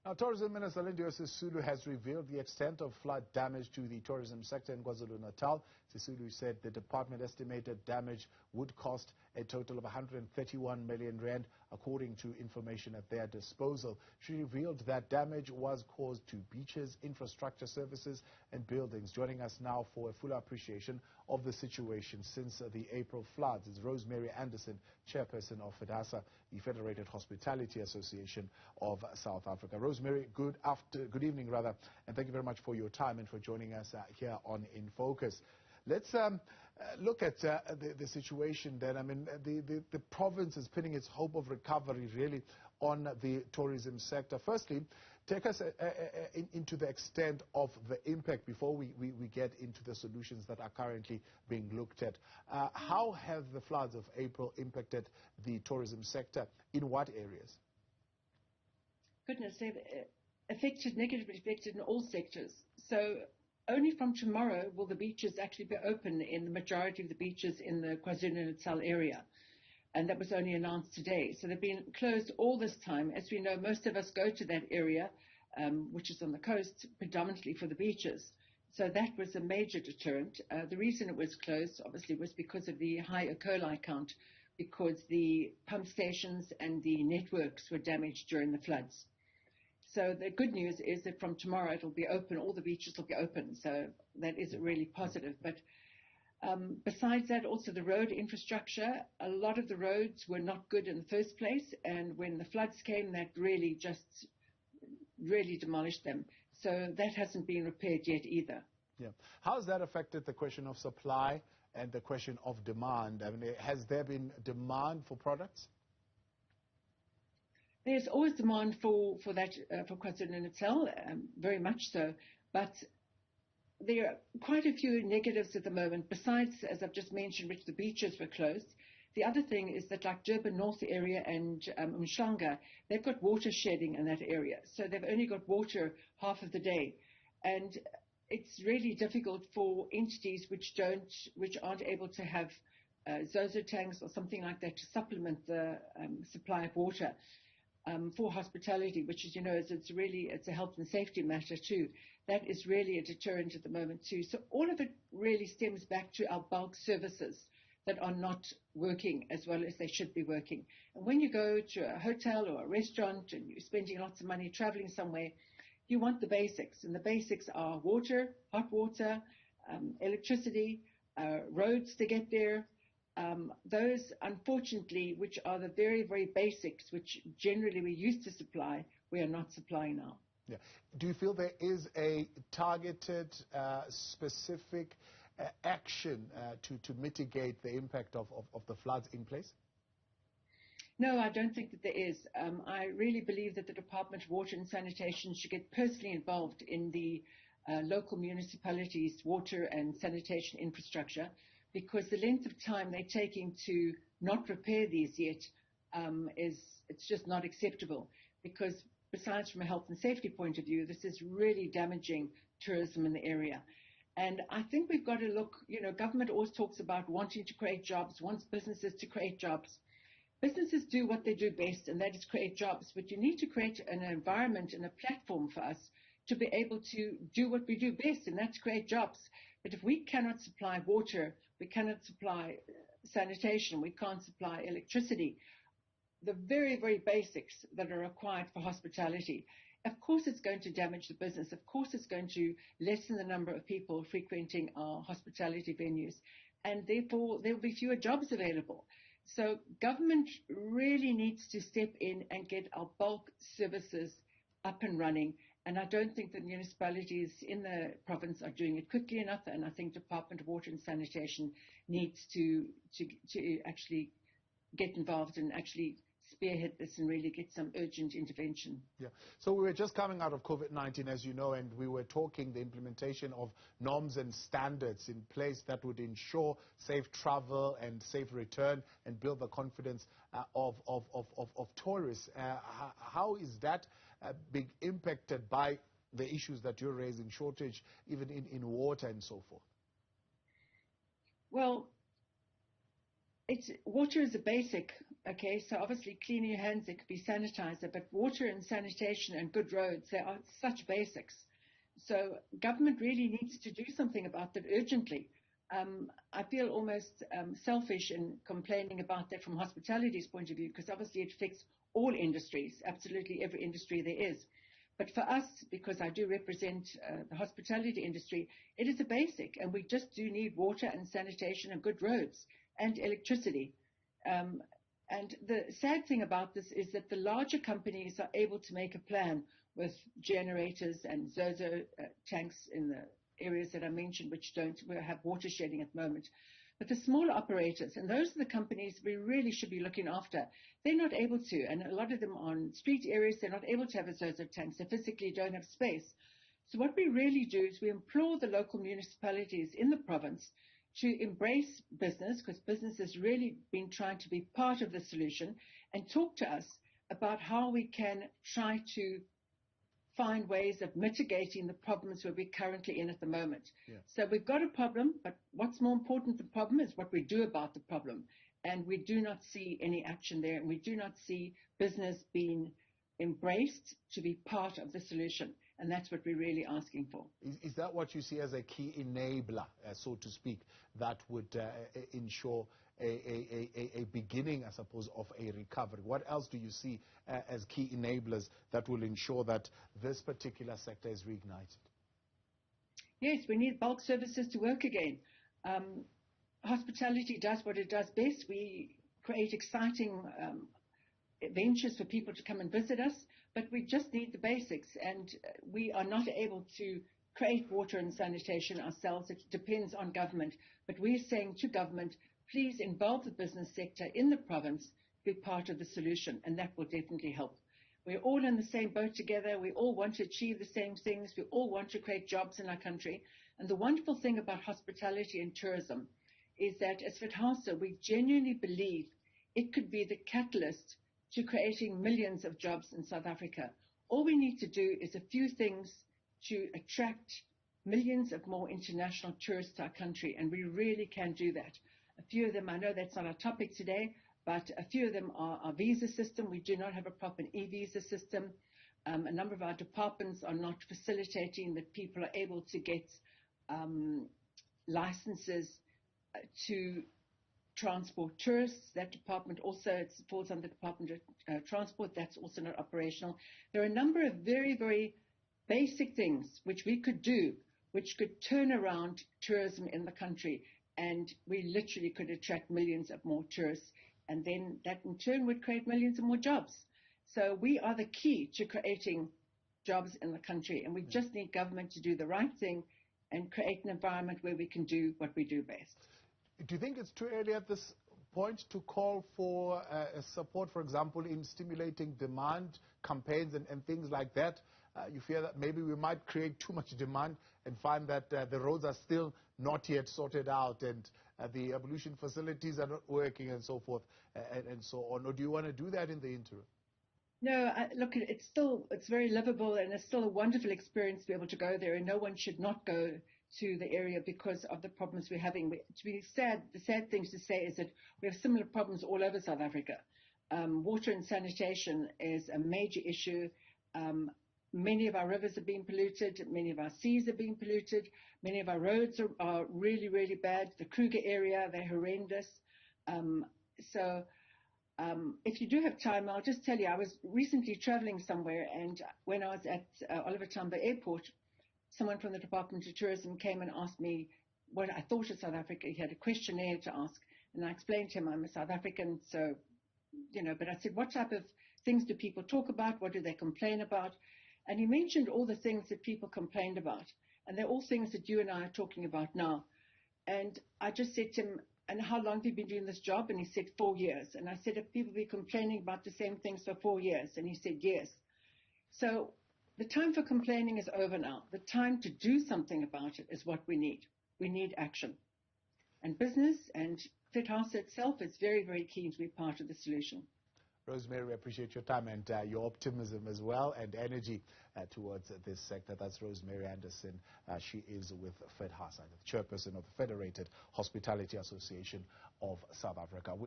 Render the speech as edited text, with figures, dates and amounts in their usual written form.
Now, Tourism Minister Lindiwe Sisulu has revealed the extent of flood damage to the tourism sector in KwaZulu-Natal. Sisulu said the department estimated damage would cost a total of 131 million rand, according to information at their disposal. She revealed that damage was caused to beaches, infrastructure services and buildings. Joining us now for a full appreciation of the situation since the April floods is Rosemary, Chairperson of Federated, the Federated Hospitality Association of South Africa. Rosemary, good evening, and thank you very much for your time and for joining us here on In Focus. Let's look at the situation then. I mean, the province is pinning its hope of recovery really on the tourism sector. Firstly, take us into the extent of the impact before we get into the solutions that are currently being looked at. How have the floods of April impacted the tourism sector? In what areas? Goodness, they've negatively affected in all sectors. So only from tomorrow will the beaches actually be open in the majority of the beaches in the KwaZulu-Natal area. And that was only announced today. So they've been closed all this time. As we know, most of us go to that area, which is on the coast, predominantly for the beaches. So that was a major deterrent. The reason it was closed, obviously, was because of the high E. coli count, because the pump stations and the networks were damaged during the floods. So the good news is that from tomorrow it'll be open, all the beaches will be open, so that is really positive. But besides that, also the road infrastructure, a lot of the roads were not good in the first place, and when the floods came, that really demolished them. So that hasn't been repaired yet either. Yeah. How has that affected the question of supply and the question of demand? I mean, has there been demand for products? There's always demand for KwaZulu-Natal, very much so, but there are quite a few negatives at the moment. Besides, as I've just mentioned, which the beaches were closed, the other thing is that like Durban North area and Umhlanga, they've got water shedding in that area, so they've only got water half of the day, and it's really difficult for entities which aren't able to have Zozo tanks or something like that to supplement the supply of water. For hospitality, which is, it's a health and safety matter too. That is really a deterrent at the moment too. So all of it really stems back to our bulk services that are not working as well as they should be working. And when you go to a hotel or a restaurant and you're spending lots of money traveling somewhere, you want the basics. And the basics are water, hot water, electricity, roads to get there. Those, unfortunately, which are the very, very basics, which generally we used to supply, we are not supplying now. Yeah. Do you feel there is a targeted, specific action to mitigate the impact of the floods in place? No, I don't think that there is. I really believe that the Department of Water and Sanitation should get personally involved in the local municipalities' water and sanitation infrastructure, because the length of time they're taking to not repair these yet it's just not acceptable. Because besides from a health and safety point of view, this is really damaging tourism in the area. And I think we've got to look, government always talks about wanting to create jobs, wants businesses to create jobs. Businesses do what they do best, and that is create jobs. But you need to create an environment and a platform for us to be able to do what we do best, and that's create jobs. But if we cannot supply water, we cannot supply sanitation, we can't supply electricity, the very, very basics that are required for hospitality, of course it's going to damage the business. Of course it's going to lessen the number of people frequenting our hospitality venues, and therefore there will be fewer jobs available. So government really needs to step in and get our bulk services up and running. And I don't think the municipalities in the province are doing it quickly enough. And I think Department of Water and Sanitation needs to actually get involved and actually spearhead this and really get some urgent intervention. Yeah. So we were just coming out of COVID-19, as you know, and we were talking the implementation of norms and standards in place that would ensure safe travel and safe return and build the confidence of tourists. How is that being impacted by the issues that you're raising, shortage even in water and so forth? Well, water is a basic Okay, so obviously cleaning your hands, it could be sanitizer, but water and sanitation and good roads, they are such basics. So government really needs to do something about that urgently. I feel almost selfish in complaining about that from hospitality's point of view, because obviously it affects all industries, absolutely every industry there is. But for us, because I do represent the hospitality industry, it is a basic, and we just do need water and sanitation and good roads and electricity. And the sad thing about this is that the larger companies are able to make a plan with generators and Zozo tanks in the areas that I mentioned, which don't have water shedding at the moment. But the smaller operators, and those are the companies we really should be looking after, they're not able to. And a lot of them on street areas, they're not able to have a Zozo tank. They physically don't have space. So what we really do is we implore the local municipalities in the province to embrace business, because business has really been trying to be part of the solution, and talk to us about how we can try to find ways of mitigating the problems where we're currently in at the moment. Yeah. So we've got a problem, but what's more important than the problem is what we do about the problem. And we do not see any action there, and we do not see business being embraced to be part of the solution. And that's what we're really asking for. Is that what you see as a key enabler, so to speak, that would ensure a beginning, I suppose, of a recovery? What else do you see as key enablers that will ensure that this particular sector is reignited? Yes, we need bulk services to work again. Hospitality does what it does best. We create exciting ventures for people to come and visit us, but we just need the basics, and we are not able to create water and sanitation ourselves. It depends on government, but we're saying to government, please involve the business sector in the province to be part of the solution, and that will definitely help. We're all in the same boat together. We all want to achieve the same things. We all want to create jobs in our country, and the wonderful thing about hospitality and tourism is that as Federated, we genuinely believe it could be the catalyst to creating millions of jobs in South Africa. All we need to do is a few things to attract millions of more international tourists to our country, and we really can do that. A few of them, I know that's not our topic today, but a few of them are our visa system. We do not have a proper e-visa system. A number of our departments are not facilitating that people are able to get licenses to transport tourists. That department also falls under the Department of Transport. That's also not operational. There are a number of very, very basic things which we could do, which could turn around tourism in the country, and we literally could attract millions of more tourists, and then that in turn would create millions of more jobs. So we are the key to creating jobs in the country, and we just need government to do the right thing and create an environment where we can do what we do best. Do you think it's too early at this point to call for support, for example, in stimulating demand campaigns and things like that? You fear that maybe we might create too much demand and find that the roads are still not yet sorted out, and the ablution facilities are not working, and so forth, and so on? Or do you want to do that in the interim? No, look, it's very livable, and it's still a wonderful experience to be able to go there, and no one should not go to the area because of the problems we're having. The sad thing to say is that we have similar problems all over South Africa. Water and sanitation is a major issue. Many of our rivers are being polluted. Many of our seas are being polluted. Many of our roads are really, really bad. The Kruger area, they're horrendous. If you do have time, I'll just tell you, I was recently traveling somewhere, and when I was at Oliver Tambo Airport, someone from the Department of Tourism came and asked me what I thought of South Africa. He had a questionnaire to ask, and I explained to him I'm a South African, so, but I said, what type of things do people talk about? What do they complain about? And he mentioned all the things that people complained about, and they're all things that you and I are talking about now. And I just said to him, and how long have you been doing this job? And he said, 4 years. And I said, have people been complaining about the same things for 4 years? And he said, yes. So the time for complaining is over now. The time to do something about it is what we need. We need action. And business and Federated itself is very, very keen to be part of the solution. Rosemary, we appreciate your time and your optimism as well, and energy towards this sector. That's Rosemary Anderson. She is with Federated, the chairperson of the Federated Hospitality Association of South Africa.